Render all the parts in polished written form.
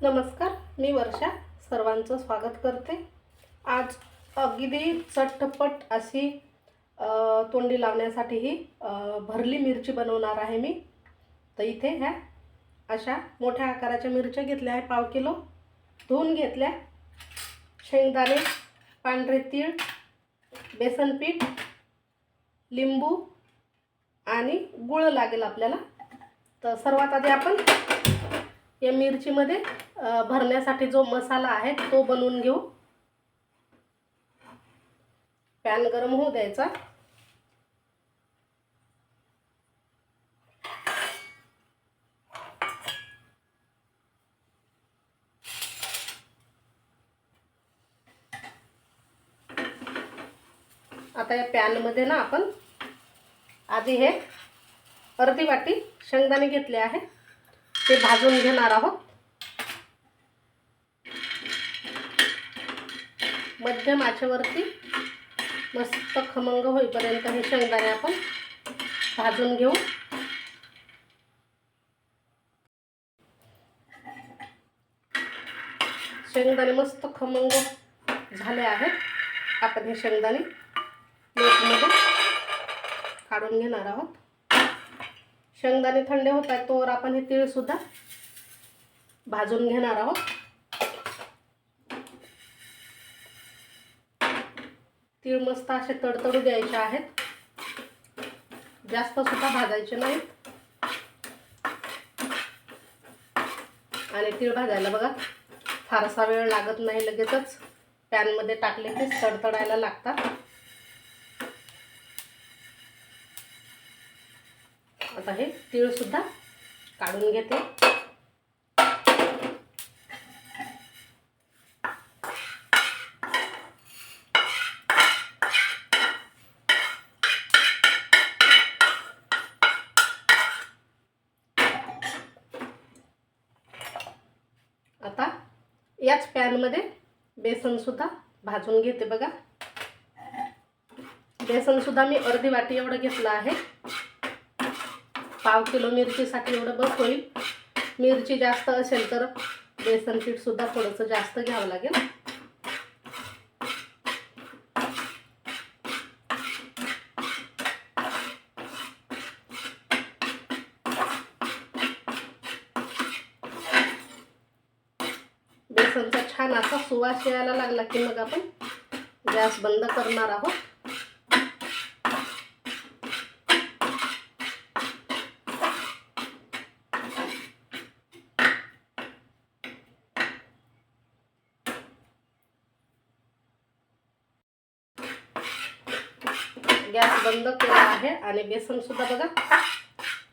नमस्कार, मी वर्षा सर्वांचं स्वागत करते। आज अगदी चटपट अशी तोंडी लावण्यासाठी ही भरली मिरची बनवणार आहे मी। तर इथे ह्या अशा मोठ्या आकाराच्या मिरच्या घेतल्या आहे, पाव किलो धुवून घेतल्या। शेंगदाणे, पांढरे तीळ, बेसन पीठ, लिंबू आणि गुळ लागेल आपल्याला। तर सर्वात आधी आपण या मिरचीमध्ये भरण्यासाठी जो मसाला आहे तो बनवून घेऊ। पॅन गरम होऊ द्यायचा। आता या पॅन मध्ये ना आपण आधी हे अर्धी वाटी शेंगदाणे घेतले आहे, ते भाजून घेणार आहोत। मध्यम आचेवरती मस्त खमंग होईपर्यंत हे शेंगदाणे आपण भाजून घेऊ। शेंगदाणे मस्त खमंग झाले आहेत। आपण हे शेंगदाणे प्लेटमध्ये काढून घेणार आहोत। शेंगदाणे थंड होत आहेत तोवर आपण हे तीळ सुद्धा भाजून घेणार आहोत। तीळ मस्त असे तडतडू द्यायचे आहेत, जास्त सुद्धा भाजायचे नाहीत। आणि तीळ भाजायला बघा फारसा वेळ लागत नाही, लगेचच पॅन मध्ये टाकले की तडतडायला लागतात। आता हे तीळ सुद्धा काढून घेते। आता याच पॅन मध्ये बेसन सुद्धा भाजून घेते। बघा बेसन सुद्धा मी अर्धी वाटी एवढं घेतलं आहे। पाव किलो मिरचीसाठी एवढं बस होईल। मिरची जास्त असेल तर बेसन पीठ सुद्धा थोडंसं जास्त घ्यावं लागेल। बेसनचा छान असा सुवास यायला लागला की मग आपण गॅस बंद करणार आहोत। गॅस बंद केला आहे आणि बेसन सुद्धा बघा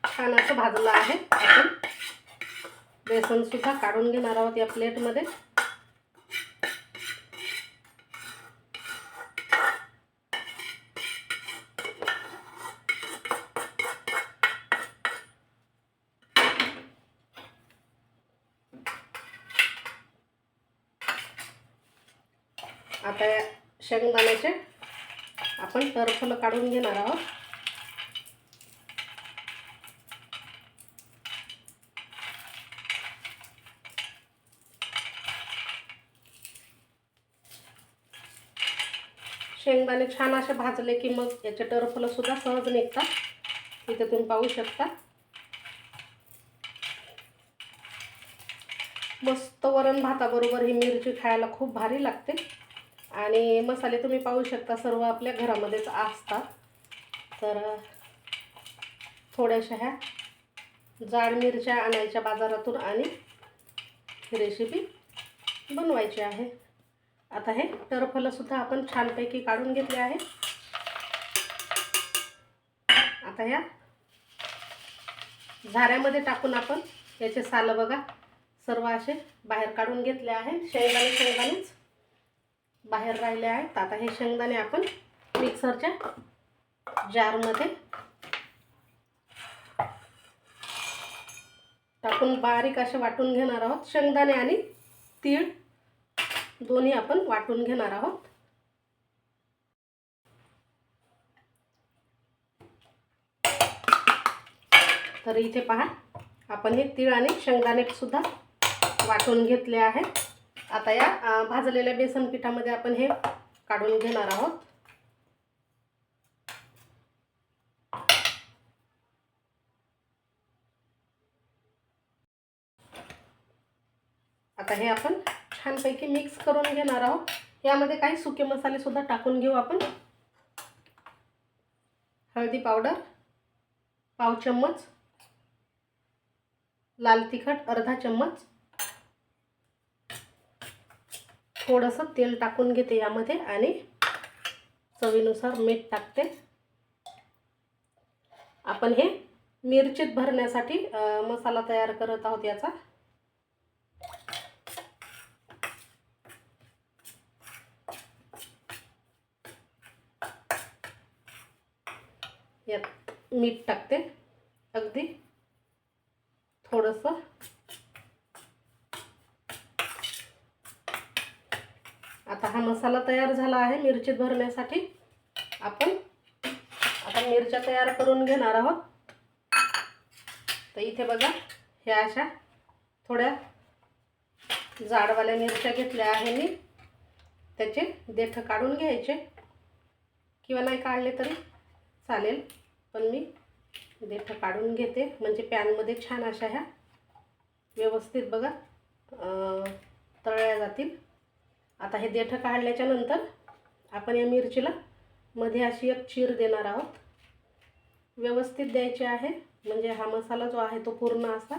छान असं भाजलं आहे। आपण बेसन सुद्धा काढून घेणार आहोत या प्लेट मध्ये। आता या शेंगदाण्याचे आपण टरफल काढून घेणार आहोत। शेंगदाणे छान असे भाजले की मग याचे टरफल सुद्धा सहज निघतात। इथे तुम्ही पाहू शकता मस्त वरण भाताबरोबर ही मिरची खायला खूप भारी लागते। आणि मसाले तुम्ही पाहू शकता सर्व आपल्या घरामध्येच असतात। तर थोड्याशा ह्या जाड मिरच्या आणायच्या बाजारातून आणि ही रेसिपी बनवायची आहे। आता हे टरफल सुद्धा आपण छानपैकी काढून घेतले आहे। आता या झाऱ्यामध्ये टाकून आपण याचे साल बघा सर्व असे बाहेर काढून घेतले आहे। शेंगदाणेच बाहेर राहिले आहेत। आता हे शेंगदाणे आपण मिक्सरच्या जारमध्ये टाकून बारीक असे वाटून घेणार आहोत। शेंगदाणे आणि तीळ दोन्ही आपण वाटून घेणार आहोत। तर इथे पहा आपण हे तीळ आणि शेंगदाणे सुद्धा वाटून घेतले आहे. आता या भाजलेल्या बेसन पिठामध्ये आपण हे काढून घेणार आहोत. आता हे आपण छानपैकी मिक्स करून घेणार आहोत. यामध्ये काही सुके मसाले सुद्धा टाकून घेऊ आपण. हळदी पावडर पाव चम्मच, लाल तिखट अर्धा चम्मच, थोडंसं तेल टाकून घेते यामध्ये आणि चवीनुसार मीठ टाकते. आपण हे मिरचीत भरण्यासाठी मसाला तयार करत आहोत याचा. यात मीठ टाकते अगदी थोडंसं. आता हा मसाला तयार झाला आहे मिरचीत भरण्यासाठी. आपण आता मिरच्या तयार करून घेणार आहोत. तर इथे बघा, ह्या अशा थोड्या जाडवाल्या मिरच्या घेतल्या आहे मी. त्याचे देठ काढून घ्यायचे किंवा नाही काढले तरी चालेल, पण मी देठ काढून घेते म्हणजे पॅनमध्ये छान अशा ह्या व्यवस्थित बघा तळल्या जातील. आता हे देठ काढल्याच्या नंतर आपण या मिरचीला मध्ये अशी एक चीर देणार आहोत. व्यवस्थित द्यायचे आहे म्हणजे हा मसाला जो आहे तो पूर्ण असा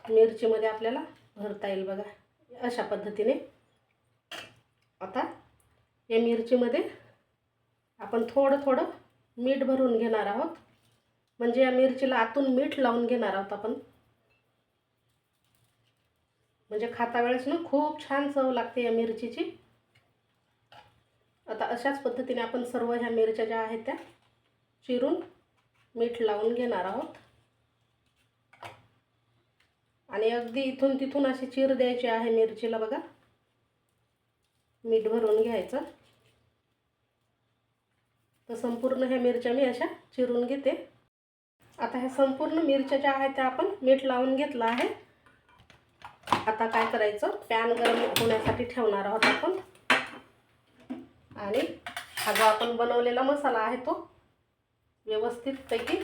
मिरचीमध्ये आपल्याला भरता येईल बघा, अशा पद्धतीने. आता या मिरचीमध्ये आपण थोडं थोडं मीठ भरून घेणार आहोत, म्हणजे या मिरचीला आतून मीठ लावून घेणार आहोत आपण. म्हणजे खाता वेळेस ना खूप छान चव लागते या मिरचीची. आता अशाच पद्धतीने आपण सर्व ह्या मिरच्या ज्या आहेत त्या चिरून मीठ लावून घेणार आहोत आणि अगदी इथून तिथून अशी चीर द्यायची आहे मिरचीला बघा. मीठ भरून घ्यायचं. तर संपूर्ण ह्या मिरच्या मी अशा चिरून घेते. आता ह्या संपूर्ण मिरच्या ज्या आहेत त्या आपण मीठ लावून घेतलं आहे. आता काय करायचं, पॅन गरम होण्यासाठी ठेवणार आहोत आपण आणि हा जो आपण बनवलेला मसाला आहे तो व्यवस्थितपैकी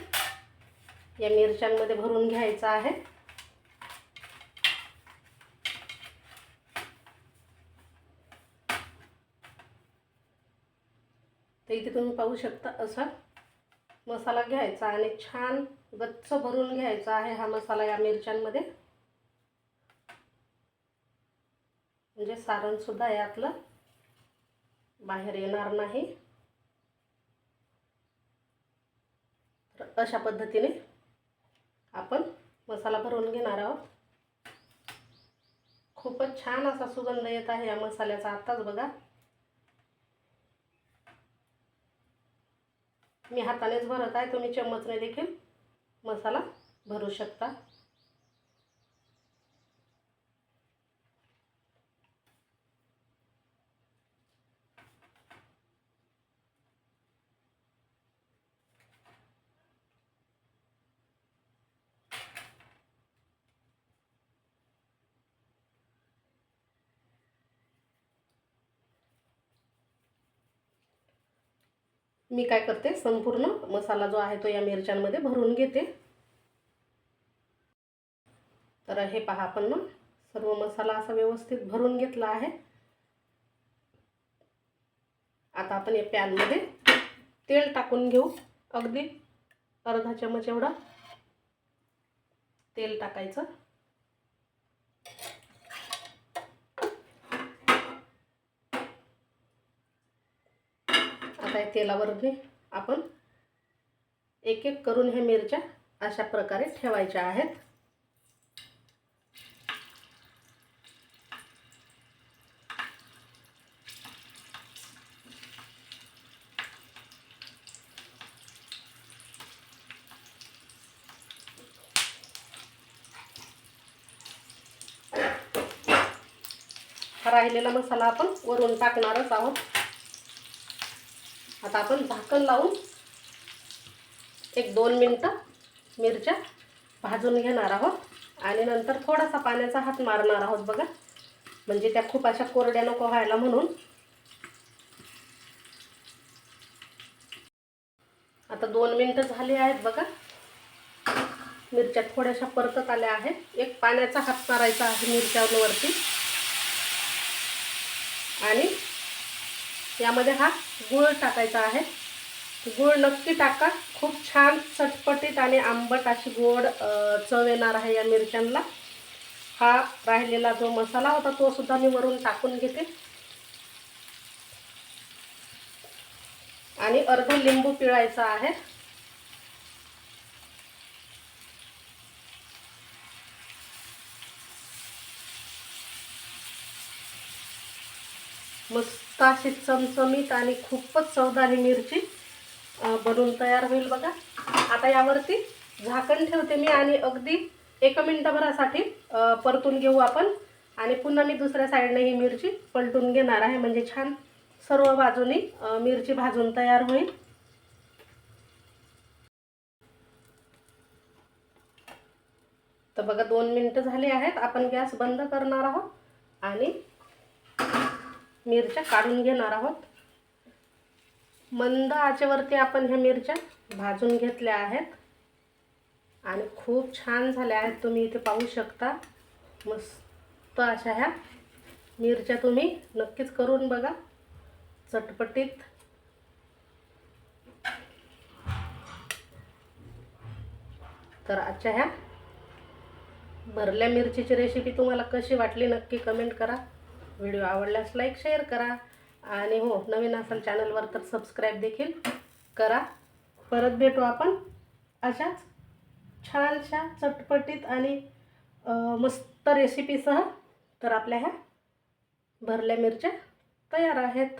या मिरच्यांमध्ये भरून घ्यायचा आहे. तर इथे तुम्ही पाहू शकता असा मसाला घ्यायचा आणि छान गच्च भरून घ्यायचा आहे हा मसाला या मिरच्यांमध्ये. म्हणजे सारण सुद्धा यातलं बाहेर येणार नाही. तर अशा पद्धतीने आपण मसाला भरून घेणार आहोत. खूपच छान असा सुगंध येत आहे या मसाल्याचा आताच बघा. मी हातानेच भरत आहे, तुम्ही चम्मचने देखील मसाला भरू शकता. मी काय करते, संपूर्ण मसाला जो आहे तो या मिरच्यांमध्ये भरून घेते. तर हे पहा, आपण ना सर्व मसाला असा व्यवस्थित भरून घेतला आहे. आता आपण या पॅनमध्ये तेल टाकून घेऊ. अगदी अर्धा चमच एवढा तेल टाकायचं. आता या तेलावरती आपण एक एक करून हे मिरच्या अशा प्रकारे ठेवायच्या आहेत. राहिलेला मसाला आपण वरून टाकणारच आहोत. आता आपण झाकण लावून 1-2 मिनिटं मिरच्या भाजून घेणार आहोत आणि नंतर थोडासा पाण्याचा हात मारणार आहोत बघा, म्हणजे त्या खूप अशा कोरड्या नको व्हायला म्हणून. आता 2 मिनिटं झाली आहेत बघा. मिरच्या थोड्याशा परतत आल्या आहेत. एक पाण्याचा हात मारायचा आहे मिरच्यांवरती आणि यामध्ये हा गूळ टाकायचा आहे. गूळ नक्की टाका, खूप छान चटपटीत आणि आंबट अशी गोड चव येणार आहे या मिरच्यांना. हा राहिलेला जो मसाला होता तो सुद्धा मी वरून टाकून घेते आणि अर्ध लिंबू पिळायचा आहे. मस्त अशी चमचमीत आणि खूपच चवदार ही मिरची बनवून तयार होईल बघा. आता यावरती झाकण ठेवते मी आणि अगदी 1 मिनिटभरासाठी परतून घेऊ आपण. आणि पुन्हा मी दुसऱ्या साईडने ही मिरची पलटून घेणार आहे, म्हणजे छान सर्व बाजूनी मिरची भाजून तयार होईल. तर बघा 2 मिनिटं झाली आहेत. आपण गॅस बंद करणार आहोत आणि मिरच्या काढून घेणार आहोत. मंद आचेवरती आपण ह्या मिरच्या भाजून घेतल्या आहेत आणि खूप छान झाल्या आहेत. तुम्ही इथे पाहू शकता. मस्त अशा ह्या मिरच्या तुम्ही नक्कीच करून बघा, चटपटीत. तर आजच्या ह्या भरल्या मिरचीची रेसिपी तुम्हाला कशी वाटली नक्की कमेंट करा. व्हिडिओ आवडल्यास लाईक शेअर करा आणि हो, नवीन असाल चॅनलवर तर सबस्क्राईब देखील करा. परत भेटू आपण अशाच छानशा चटपटीत आणि मस्त रेसिपीसह. तर आपल्या ह्या भरल्या मिरच्या तयार आहेत.